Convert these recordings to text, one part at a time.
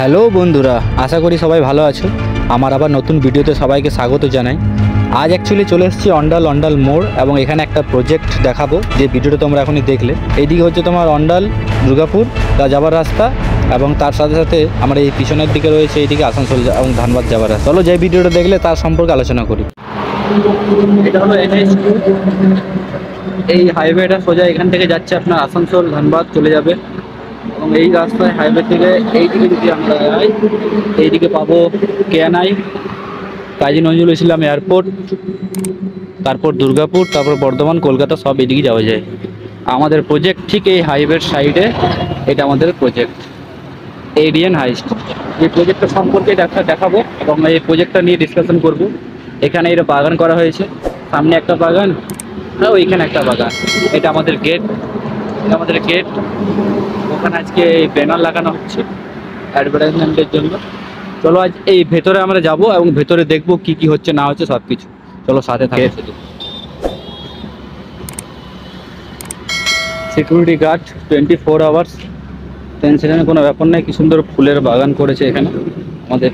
Hello বন্ধুরা, আশা করি সবাই ভালো আছো। আমার আবার নতুন ভিডিওতে সবাইকে স্বাগত জানাই। আজ অ্যাকচুয়ালি চলে এসেছি অন্ডাল মোড় এবং এখানে একটা প্রজেক্ট দেখাবো, যে ভিডিওটা তোমরা এখনই দেখলে। এইদিকে হচ্ছে তোমার অন্ডাল দুর্গাপুর যাবার রাস্তা, এবং তার সাথে সাথে আমার এই পিছনের দিকে রয়েছে এইদিকে আসানসোল এবং ধানবাদ যাবার রাস্তা। চলো যে ভিডিওটা দেখলে তার সম্পর্কে আলোচনা করি। এটা হলো NH, এই হাইওয়েটা সোজা এখান থেকে যাচ্ছে আপনার আসানসোল ধানবাদ চলে যাবে। এবং এই রাস্তায় হাইওয়ে থেকে এইদিকে যদি আমরা যাই, এইদিকে পাবো KNI, কাজী নজরুল ইসলাম এয়ারপোর্ট, তারপর দুর্গাপুর, তারপর বর্ধমান, কলকাতা, সব এদিকে যাওয়া যায়। আমাদের প্রজেক্ট ঠিক এই হাইওয়ের সাইডে, এটা আমাদের প্রজেক্ট এডিএন হাইস্ট। এই প্রজেক্টটা সম্পর্কে দেখাবো এবং এই প্রজেক্টটা নিয়ে ডিসকাশন করব। এখানে এটা বাগান করা হয়েছে, সামনে একটা বাগান আর ওইখানে একটা বাগান। এটা আমাদের গেট, ওখানে আজকে ব্যানার লাগানো হচ্ছে অ্যাডভার্টাইজমেন্টের জন্য। চলো আজ এই ভেতরে আমরা যাব এবং ভেতরে দেখবো কি কি হচ্ছে না হচ্ছে সব কিছু। চলো সাথে থাকে। সিকিউরিটি গার্ড 24 আওয়ার্স, টেনশনের কোনো ব্যাপার নেই। কি সুন্দর ফুলের বাগান করেছে এখানে আমাদের।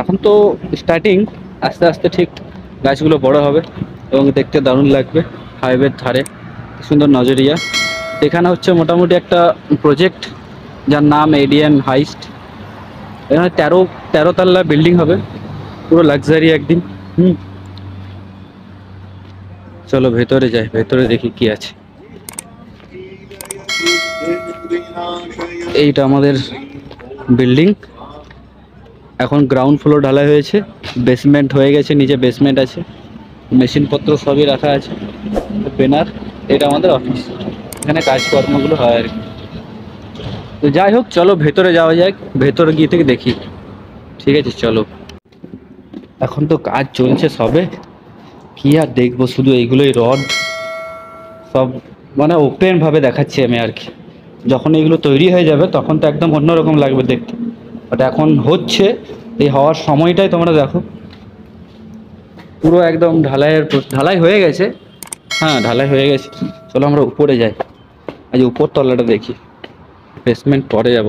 এখন তো স্টার্টিং, আস্তে আস্তে ঠিক গাছগুলো বড় হবে এবং দেখতে দারুণ লাগবে। হাইওয়ের ধারে সুন্দর নজরিয়া। এখানে হচ্ছে মোটামুটি একটা প্রজেক্ট যার নাম এডিএন হাইস্ট। এখানে 13 তলা বিল্ডিং হবে, পুরো লাক্সারি একদিন। চলো ভেতরে যাই, ভেতরে দেখি কি আছে। এইটা আমাদের বিল্ডিং। এখন গ্রাউন্ড ফ্লোর ঢালাই হয়েছে, বেসমেন্ট হয়ে গেছে, নিচে বেসমেন্ট আছে, মেশিনপত্র সবই রাখা আছে। ব্যানার, এটা আমাদের অফিস, এখানে কাজকর্মগুলো হয় আর কি। তো যাই হোক, চলো ভেতরে যাওয়া যাক, ভেতরে গিয়ে থেকে দেখি। ঠিক আছে চলো। এখন তো কাজ চলছে সবে, কি আর দেখবো, শুধু এইগুলোই রড সব মানে ওপেন ভাবে দেখাচ্ছি আমি আর কি। যখন এগুলো তৈরি হয়ে যাবে তখন তো একদম অন্যরকম লাগবে দেখতে, বাট এখন হচ্ছে, এই হওয়ার সময়টাই তোমরা দেখো। পুরো একদম ঢালাই হয়ে গেছে। হ্যাঁ, ঢালাই হয়ে গেছে। চলো আমরা উপরে যাই, আজ উপর তলাটা দেখি, বেসমেন্ট পরে যাব।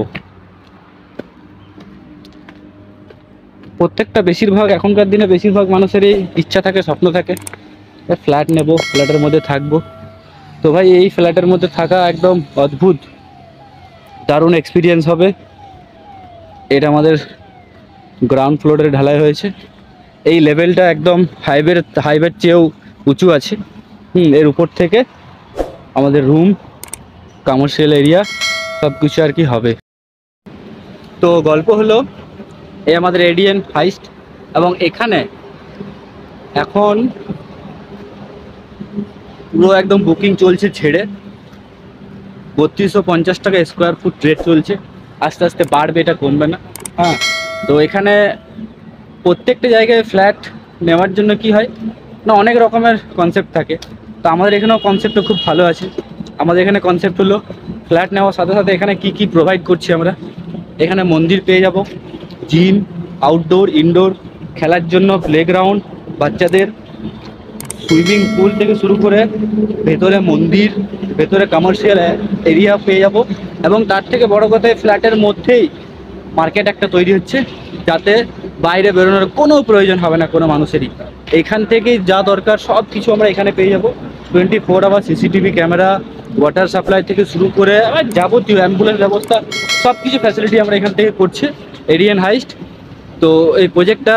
প্রত্যেকটা বেশিরভাগ এখনকার দিনে বেশিরভাগ মানুষেরই ইচ্ছা থাকে, স্বপ্ন থাকে, ফ্ল্যাট নেব, ফ্ল্যাটের মধ্যে থাকবো। তো ভাই এই ফ্ল্যাটের মধ্যে থাকা একদম অদ্ভুত, দারুণ এক্সপিরিয়েন্স হবে। এটা আমাদের গ্রাউন্ড ফ্লোরে ঢালাই হয়েছে। এই লেভেলটা একদম হাইওয়ের চেয়েও উঁচু আছে। এর উপর থেকে আমাদের রুম, কমার্শিয়াল এরিয়া সব কিছু আর কি হবে। তো গল্প হলো, এই আমাদের এডিএন হাইস্ট, এবং এখানে এখন পুরো একদম বুকিং চলছে ছেড়ে। 3250 টাকা স্কোয়ার ফুট রেট চলছে, আস্তে আস্তে বাড়বে, এটা কমবে না। হ্যাঁ, তো এখানে প্রত্যেকটা জায়গায় ফ্ল্যাট নেওয়ার জন্য কি হয় না, অনেক রকমের কনসেপ্ট থাকে। তো আমাদের এখানেও কনসেপ্টটা খুব ভালো আছে। আমাদের এখানে কনসেপ্ট হলো, ফ্ল্যাট নেওয়ার সাথে সাথে এখানে কি কি প্রোভাইড করছি আমরা। এখানে মন্দির পেয়ে যাব, জিম, আউটডোর, ইনডোর, খেলার জন্য প্লেগ্রাউন্ড, বাচ্চাদের সুইমিং পুল থেকে শুরু করে ভেতরে মন্দির, ভেতরে কমার্শিয়াল এরিয়া পেয়ে যাব। এবং তার থেকে বড় কথা, ফ্ল্যাটের মধ্যেই মার্কেট একটা তৈরি হচ্ছে, যাতে বাইরে বেরোনোর কোনো প্রয়োজন হবে না কোনো মানুষেরই। এইখান থেকেই যা দরকার সব কিছু আমরা এখানে পেয়ে যাব। 24 hour CCTV camera, water supply থেকে শুরু করে যাবতীয় অ্যাম্বুলেন্স ব্যবস্থা, সব কিছু ফ্যাসিলিটি আমরা এখান থেকে করছি এডিএন হাইস্ট। তো এই প্রজেক্টটা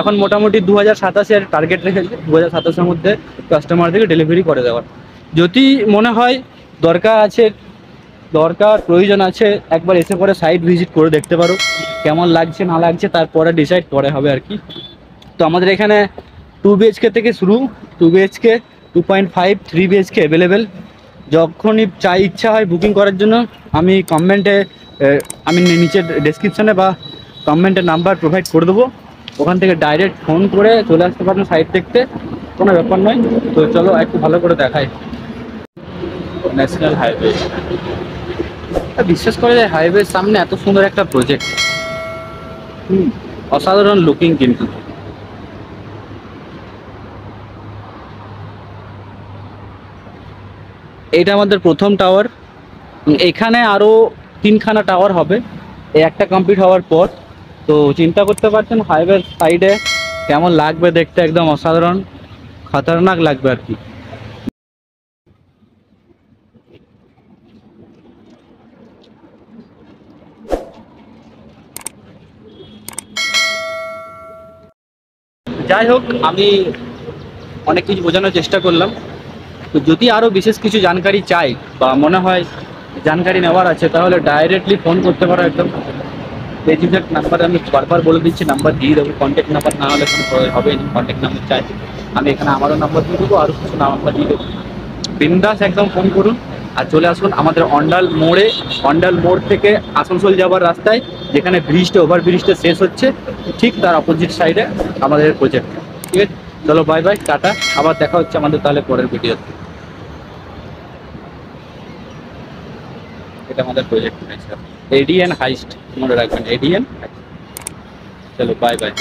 এখন মোটামুটি 2027-এর টার্গেট রেখেছে, 2027-এর মধ্যে কাস্টমারদেরকে ডেলিভারি করে দেওয়ার। যদি মনে হয় প্রয়োজন আছে, একবার এসে পরে সাইট ভিজিট করে দেখতে পারো, কেমন লাগছে না লাগছে, তারপরে ডিসাইড পরে হবে আর কি। তো আমাদের এখানে 2 BHK থেকে শুরু, 2 BHK, 2.5, 3 BHK অ্যাভেলেবেল। যখনই ইচ্ছা হয় বুকিং করার জন্য, আমি নিচে ডেসক্রিপশানে বা কমেন্টের নাম্বার প্রোভাইড করে দেবো, ওখান থেকে ডাইরেক্ট ফোন করে চলে আসতে পারেন সাইট দেখতে, কোনো ব্যাপার নয়। তো চলো একটু ভালো করে দেখাই। ন্যাশনাল হাইওয়ে, বিশ্বাস করে যে হাইওয়ের সামনে এত সুন্দর একটা প্রজেক্ট, অসাধারণ লুকিং। কিন্তু এটা আমাদের প্রথম টাওয়ার, এখানে আরও 3খানা টাওয়ার হবে। এই একটা কমপ্লিট হওয়ার পর তো চিন্তা করতে পারছেন হাইওয়ের সাইডে কেমন লাগবে দেখতে, একদম অসাধারণ খতরনাক লাগবে আর কি। যাই হোক, আমি অনেক কিছু বোঝানোর চেষ্টা করলাম। তো যদি আরও বিশেষ কিছু জানকারি চাই বা মনে হয় জানকারি নেওয়ার আছে, তাহলে ডাইরেক্টলি ফোন করতে পারো। একদম এক্সাক্ট নাম্বার আমি বারবার বলে দিচ্ছি, নাম্বার দিয়ে দেবো। কন্ট্যাক্ট নাম্বার না হলে কোনো হবে না, কন্ট্যাক্ট নাম্বার চাই আমি এখানে, আমারও নাম্বার দিয়ে দেবো, আরও কিছু নাম্বার দিয়ে দেবো। বিন্দাস একদম ফোন করুন আর চলে আসুন আমাদের অন্ডাল মোড়ে। অন্ডাল মোড় থেকে আসানসোল যাওয়ার রাস্তায়, যেখানে ব্রিজটা, ওভার ব্রিজটা শেষ হচ্ছে, ঠিক তার অপোজিট সাইডে আমাদের প্রজেক্ট। ঠিক আছে, চলো বাই বাই, টাটা, আবার দেখা হচ্ছে আমাদের তাহলে পরের ভিডিওতে। এটা আমাদের প্রজেক্ট হয়েছে এডিএন হাইস্ট, মনে রাখবেন এডিএন। চলো বাই বাই।